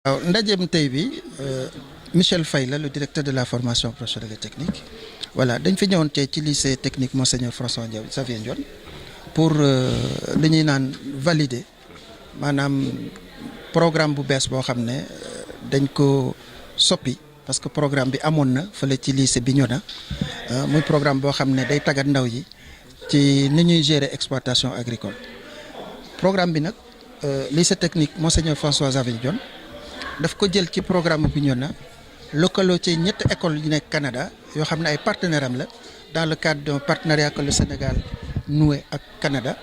waaw ndajeem tey bi Michel Faye la le directeur de la formation professionnelle et technique voilà dañ fi ñëwoon tey ci lycée technique Monseigneur François Xavier Ndione pour li ñuy naan valider maanaam programme bu bees boo xam ne dañ ko soppi parce que programme bi amoon na fële ci lycée Bignona muy programme boo xam ne day tàggat ndaw yi ci ni ñuy gérer exploitation agricole programme bi nag lycée technique Monseigneur François Xavier Ndione daf ko jël ci programme Bignona lëkkaloo ci ñetti école yu nekk Canada yoo xam ne ay partenaires am la dans le cadre d'un partenariat que le Sénégal noué ak Canada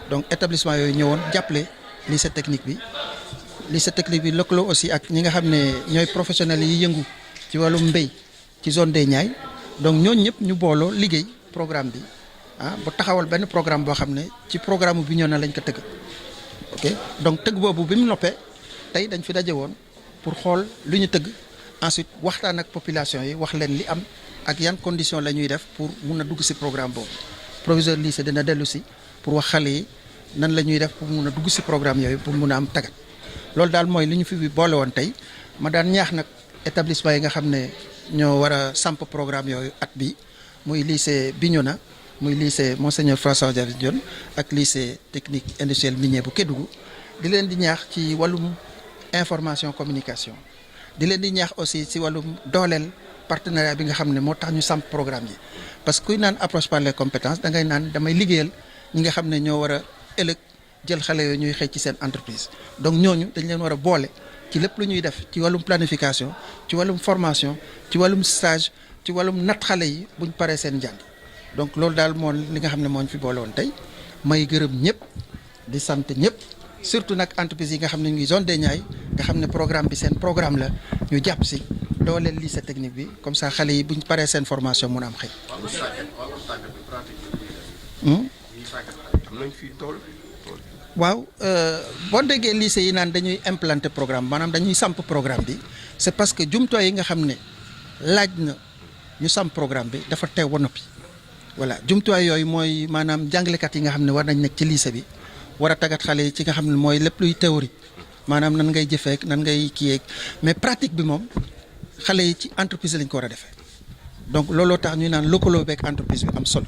donc établissement yooyu ñëwoon jàppale lycée technique bi lëkkaloo aussi ak ñi nga xam ne ñooy professionnels yi yëngu ci wàllum mbéy ci zone des Niayes donc ñooñu ñëpp ñu booloo liggéey programme bi bu taxawal benn programme boo xam ne ci programme Bignona lañ ko tëgg ok donc tëgg boobu bi mu noppee tey dañ fi daje woon pour xool lu ñu tëgg ensuite waxtaan ak population yi wax leen li am ak yan condition la ñuy def pour mun a dugg ci programme boobu proviseur lycée dina dellu si pour wax xale yi nan la ñuy def pour mun a dugg ci programme yooyu pour mun a am tagat loolu daal mooy li ñu fi boole woon tey ma daan ñaax nag établissement yi nga xam ne ñoo war a samp programme yooyu at bi muy lycée Bignona muy lycée Monseigneur François Xavier Ndione ak lycée technique industriel minier bu Kédougou di leen di ñaax ci wàllum information communication di leen di ñaax aussi ci wàllum dooleel partenariat bi nga xam ne moo tax ñu samp programme yi parce que kuy naan approche par les compétences da ngay naan damay liggéeyal ñi nga xam ne ñoo war a ëllëg jël xale yooyu ñuy xëy ci seen entreprise donc ñooñu dañ leen war a boole ci lépp lu ñuy def ci wàllum planification ci wàllum formation ci wàllum stage ci wàllum natt xale yi buñ paree seen njàng donc loolu daal moo li nga xam ne moo ñu fi boole woon tey may gërëm ñëpp di sant ñëpp surtout nag entreprise yi nga xam ne ñu ngi zone des Niayes nga xam ne programme bi seen programme la ñu jàpp si dooleel lycée technique bi comme ça xale yi buñ paree seen formation mun a am xëy. waaw boo déggee lycée yi naan dañuy implanter programme maanaam dañuy samp programme bi c'est parce que jumtuwaay yi nga xam ne laaj na ñu samp programme bi dafa teew ba noppi voilà jumtuwaay yooyu mooy maanaam jàngalekat yi nga xam ne war nañ nekk ci lycée bi. war a tàggat xale yi ci nga xam ne mooy lépp luy théorie maanaam nan ngay jëfeek nan ngay kiyeeg mais pratique bi moom xale yi ci entreprise lañ ko war a defee donc looloo tax ñuy naan lëkkaloo beeg entreprise bi am solo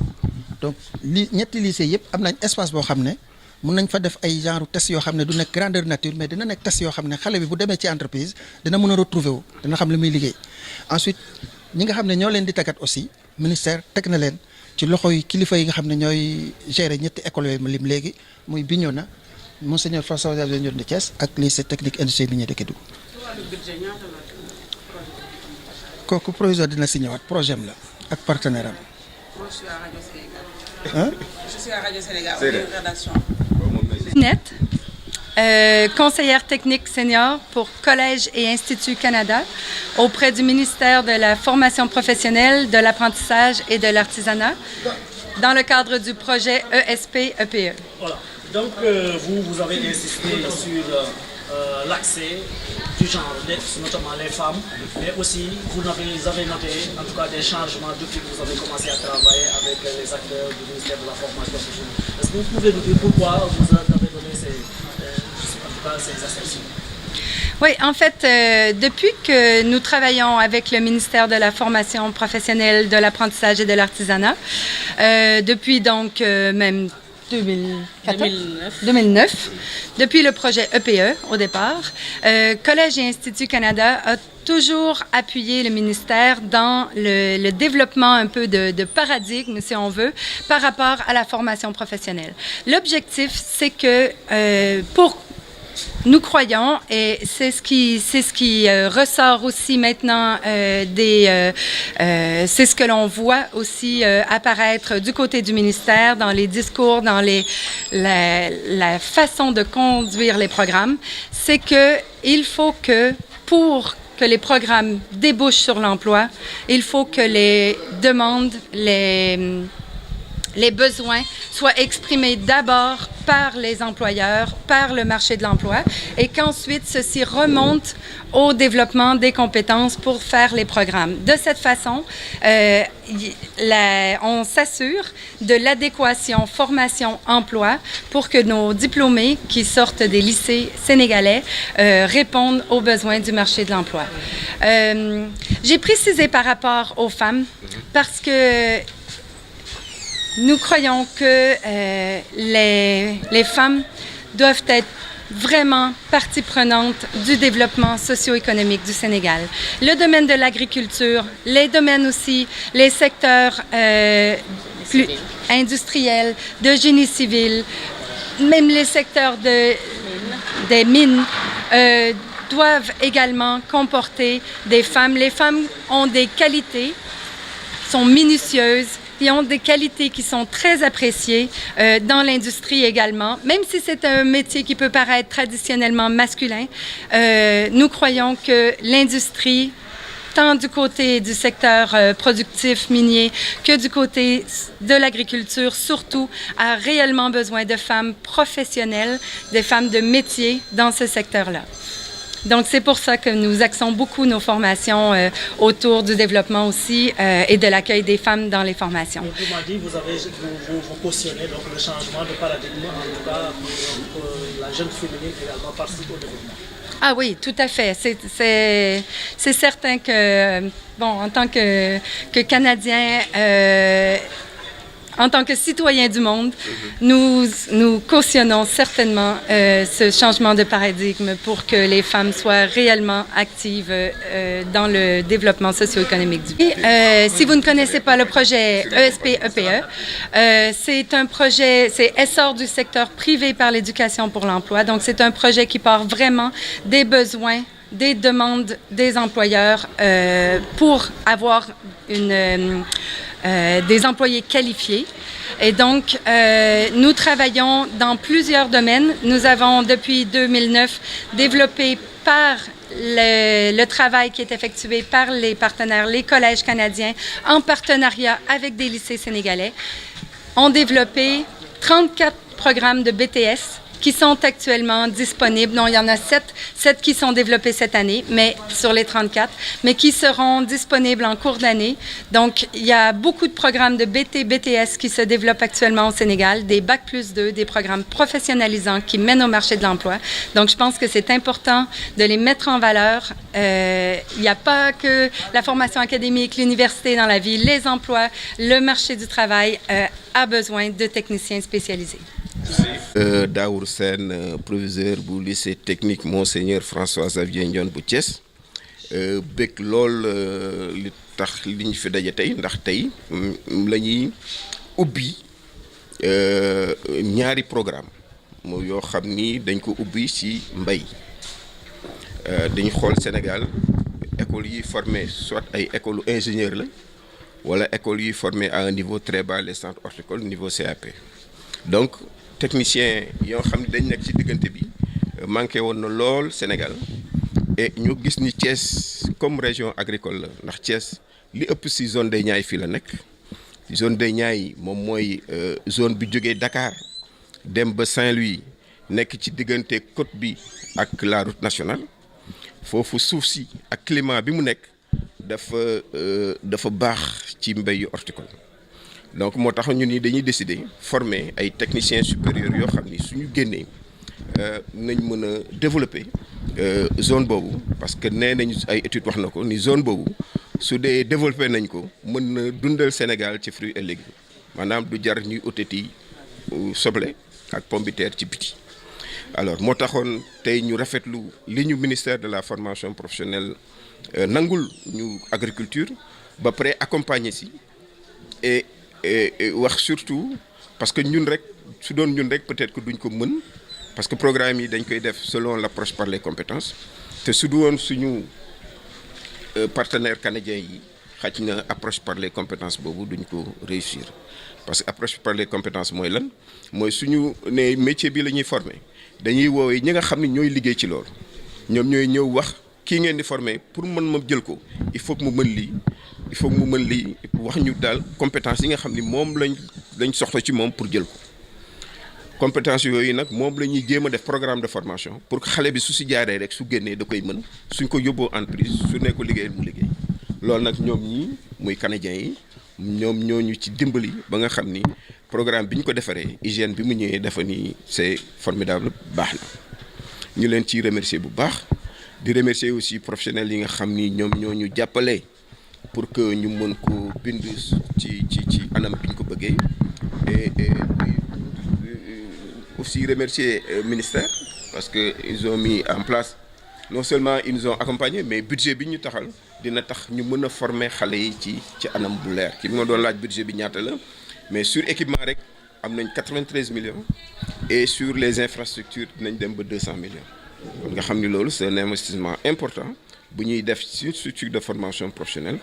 donc ñetti lycée yëpp am nañ espace boo xam ne mun nañ fa def ay genre test yoo xam ne du nekk grandeur nature mais dina nekk test yoo xam ne xale bi bu demee ci entreprise dina mën a retrouver wu dina xam li muy liggéey ensuite ñi nga xam ne ñoo leen di tàggat aussi ministère teg na leen ci loxo yi kilifa yi nga xam ne ñooy gérer ñetti écoles yooyu ma lim léegi muy Bignona Monseigneur François Xavier Ndione de Thiès ak lycée technique industriel minier de Kédougou. kooku proviseur dina si ñëwaat projet am la ak partenaire am. Je suis à Radio Sénégal. Net. Conseillère technique senior pour Collège et Institut Canada auprès du ministère de la formation professionnelle, de l'apprentissage et de l'artisanat dans le cadre du projet ESP-EPE. Voilà. Donc, vous avez insisté sur l'accès du genre, notamment les femmes, mais aussi vous avez noté en tout cas des changements depuis que vous avez commencé à travailler avec les acteurs du ministère de la formation professionnelle. Est-ce que vous pouvez nous dire pourquoi vous avez donné ces assertions? Oui, en fait, depuis que nous travaillons avec le ministère de la formation professionnelle, de l'apprentissage et de l'artisanat, depuis donc même 2009, depuis le projet EPE au départ, Collège et Institut Canada a toujours appuyé le ministère dans le développement un peu de paradigme, si on veut, par rapport à la formation professionnelle. L'objectif, c'est que nous croyons, et c'est ce qui ressort aussi maintenant c'est ce que l'on voit aussi apparaître du côté du ministère, dans les discours, dans la façon de conduire les programmes, c'est que il faut que pour que les programmes débouchent sur l'emploi, il faut que les demandes, les besoins soient exprimés d'abord par les employeurs, par le marché de l'emploi, et qu'ensuite ceci remonte au développement des compétences pour faire les programmes. De cette façon, on s'assure de l'adéquation formation-emploi pour que nos diplômés qui sortent des lycées sénégalais répondent aux besoins du marché de l'emploi. J'ai précisé par rapport aux femmes parce que nous croyons que les femmes doivent être vraiment partie prenante du développement socio-économique du Sénégal. Le domaine de l'agriculture, les domaines aussi, les secteurs plus industriels, de génie civil, même les secteurs des mines doivent également comporter des femmes. Les femmes ont des qualités, sont minutieuses, qui ont des qualités qui sont très appréciées dans l'industrie également. Même si c'est un métier qui peut paraître traditionnellement masculin, nous croyons que l'industrie, tant du côté du secteur productif minier que du côté de l'agriculture, surtout, a réellement besoin de femmes professionnelles, des femmes de métier dans ce secteur-là. Donc, c'est pour ça que nous axons beaucoup nos formations autour du développement aussi et de l'accueil des femmes dans les formations. Donc, vous m'avez dit, vous cautionnez donc le changement de paradigme, en tout cas pour la jeune féminine également participe au développement. Ah oui, tout à fait. C'est certain que, bon, en tant que Canadien, en tant que citoyens du monde, nous cautionnons certainement ce changement de paradigme pour que les femmes soient réellement actives dans le développement socio-économique du pays. Si vous ne connaissez pas le projet ESP-EPE, c'est un projet, c'est essor du secteur privé par l'éducation pour l'emploi. Donc, c'est un projet qui part vraiment des besoins, des demandes des employeurs pour avoir des employés qualifiés. Et donc, nous travaillons dans plusieurs domaines. Nous avons, depuis 2009, développé par le travail qui est effectué par les partenaires, les collèges canadiens, en partenariat avec des lycées sénégalais, ont développé 34 programmes de BTS qui sont actuellement disponibles. Non, il y en a 7 qui sont développés cette année, mais sur les 34, mais qui seront disponibles en cours d'année. Donc, il y a beaucoup de programmes de BTS qui se développent actuellement au Sénégal, des Bac+2, des programmes professionnalisants qui mènent au marché de l'emploi. Donc, je pense que c'est important de les mettre en valeur. Il n'y a pas que la formation académique, l'université dans la vie, les emplois, le marché du travail a besoin de techniciens spécialisés. Daour Sène proviseur bu lycée technique Monseigneur François Xavier Ndione bu Thiès bëgg lool li tax li ñu fi daje tey ndax tey la ñuy ubbi ñaari programme yoo xam ni dañ ko ubbi ci mbay dañu xool Sénégal école yi formé soit ay école ingénieur la wala école yi formé à un niveau très bas les centres horticoles niveau CAP. Donc technicien yoo xam ne dañ nekk ci diggante bi manqué woon na lool Sénégal et ñu gis ni Thiès comme région agricole la ndax Thiès li ëpp ci zone des Niayes fii la nekk zone des Niayes moom mooy zone bi jógee Dakar dem ba Saint-Louis nekk ci diggante côte bi ak la route nationale foofu suuf si ak climat bi mu nekk dafa baax ci mbéyu horticole. Donc moo tax ñu ni dañuy décider former ay techniciens supérieurs yoo xam ni suñu génnee nañ mën a développer zone boobu parce que nee nañu ay études wax na ko ni zone boobu su dee développer nañ ko mën na dundal Sénégal ci fruits et légumes maanaam du jar ñuy utati soble ak pomme de terre ci biti. Alors moo taxoon tey ñu rafetlu li ñu ministère de la formation professionnelle nangul ñu agriculture ba pare accompagner si et wax surtout parce que ñun rek su doon ñun rek peut-être que duñ ko mën parce que programme yi dañ koy def selon l'approche par les compétences te su du woon suñu partenaires canadiens yi xaj na approche par les compétences boobu duñ ko réussir parce que approche par les compétences mooy lan mooy suñu ne métier bi la ñuy former dañuy woowee ñi nga xam ne ñooy liggéey ci loolu ñoom ñooy ñëw wax kii ngeen di former pour mën ma jël ko il faut que mu mën lii il faut que mu mën lii wax ñu daal compétence yi nga xam ni moom lañ dañ soxla ci moom pour jël ko compétence yooyu nag moom la ñuy jéem a def programme de formation pour que xale bi su si jaaree rek su génnee da koy mën suñ ko yóbboo entreprise su ne ko liggéeyal mu liggéey loolu nag ñoom ñii muy canadiens yi ñoom ñooñu ci dimbali ba nga xam ni programme bi ñu ko defaree hygiène bi mu ñëwee dafa ni c'est formidable baax na ñu leen ciy remercier bu baax di remercier aussi professionnels yi nga xam ni ñoom ñoo ñu jàppale pour que ñu mën ko bind ci anam bi ñu ko bëggee et aussi remercier ministère parce que ils ont mis en place non seulement ils nous ont accompagnés mais budget bi ñu taxal dina tax ñu mën a former xale yi ci anam bu leer ki ma doon laaj budget bi ñaata la mais sur équipement rek am nañ 93 millions et sur les infrastructures dinañ dem ba 200 millions kon nga xam ni loolu c'est un investissement important bu ñuy def sur structure de formation professionnelle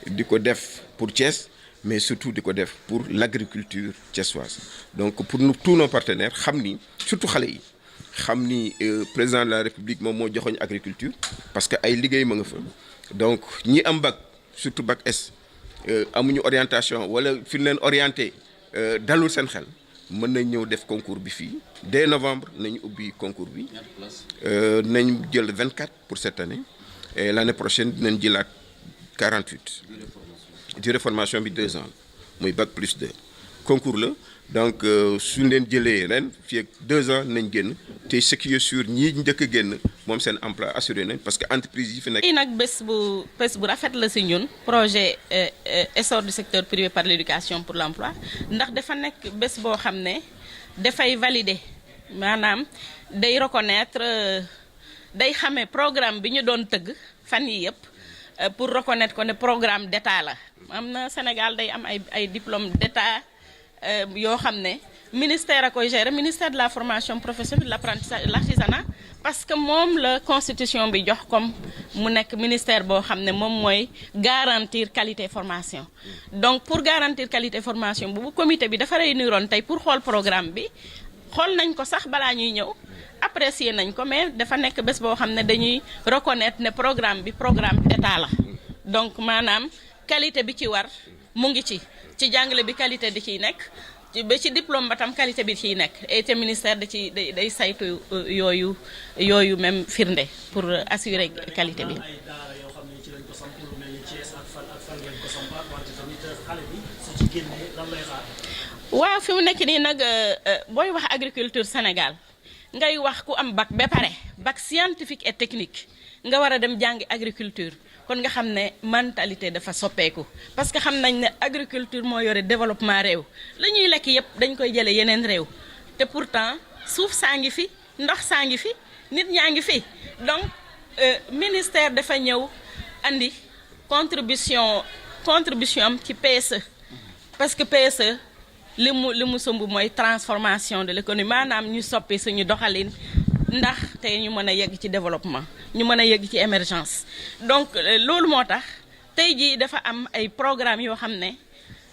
di ko def pour Thiès mais surtout di ko def pour l'agriculture thiessoise donc pour nous tous nos partenaires xam ni surtout xale yi xam ni président de la République moom moo joxoñ agriculture parce que ay liggéey ma nga fa donc ñi am bac surtout bac S amuñu orientation wala fi ñu leen orienté dalul seen xel mën nañ ñëw def concours bi fii dès novembre nañu ubbi concours bi nañ jël 24 pour cette année et l'année prochaine dinañ jëlaat 48 durée formation bi 2 ans muy bac plus 2 concours la donc suñ leen jëlee ren fii ak 2 ans nañ génn te ce qui est sûr ñii njëkk a génn moom seen emploi assuré nañ parce que entreprise yi fi nekk. lii nag bés bu rafet la si ñun projet essor du secteur privé par l'éducation pour l'emploi ndax dafa nekk bés boo xam ne dafay valider maanaam day reconnaître day xamee programme bi ñu doon tëgg fan yi yëpp pour reconnaître ko ne programme d'état la am na Sénégal day am ay diplôme d'état yoo xam ne ministère a koy gérer ministère de la formation professionnelle de l'apprentissage et de l'artisanat parce que moom la constitution bi jox comme mu nekk ministère boo xam ne moom mooy garantir qualité formation donc pour garantir qualité formation bu comité bi dafa réuniroon tey pour xool programme bi xool nañ ko sax balaa ñuy ñëw apprécier nañ ko mais dafa nekk bés boo xam ne dañuy reconnaître ne programme bi programme d'état la donc maanaam qualité bi ci war mu ngi ci jàngale bi qualité di ciy nekk ba ci diplôme ba tam qualité bi ciy nekk et te ministère da ci day saytu yooyu même firnde pour assurer qualité bi. waaw fi mu nekk nii nag booy wax agriculture Sénégal ngay wax ku am bac ba pare bac scientifique et technique nga war a dem jàngi agriculture kon nga xam ne mentalité dafa soppeeku parce que xam nañ ne agriculture moo yore développement réew la ñuy lekk yépp dañ koy jële yeneen réew te pourtant suuf saa ngi fi ndox saa ngi fi nit ñaa ngi fi donc ministère dafa ñëw andi contribution am ci PSE parce que PSE li mu sumb mooy transformation de l'économie maanaam ñu soppi suñu doxalin ndax tey ñu mën a yegg ci développement ñu mën a yegg ci émergence donc loolu moo tax tey jii dafa am ay programme yoo xam ne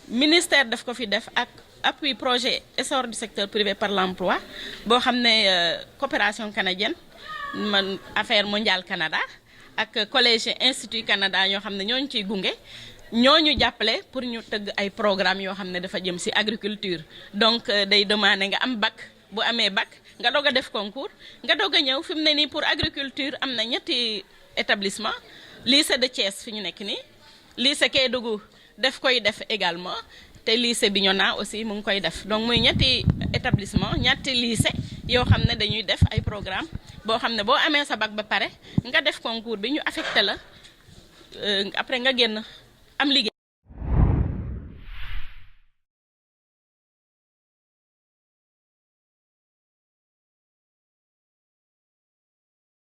ministère daf ko fi def ak appui projet essor du secteur privé par l'emploi boo xam ne coopération canadienne man affaire mondiale Canada ak collège institut Canada ñoo xam ne ñooñu ciy gunge ñooñu jàppale pour ñu tëgg ay programme yoo xam ne dafa jëm ci agriculture donc day demander nga am bac bu amee bac nga doog a def concours nga doog a ñëw fi mu ne nii pour agriculture am na ñetti établissement lycée de Thiès fi ñu nekk nii lycée Kédougou koy def également te lycée Bignona aussi mu ngi koy def donc muy ñetti établissement ñetti lycée yoo xam ne dañuy def ay programme boo xam ne boo amee sa bac ba pare nga def concours bi ñu affecté la après nga génn am liggéey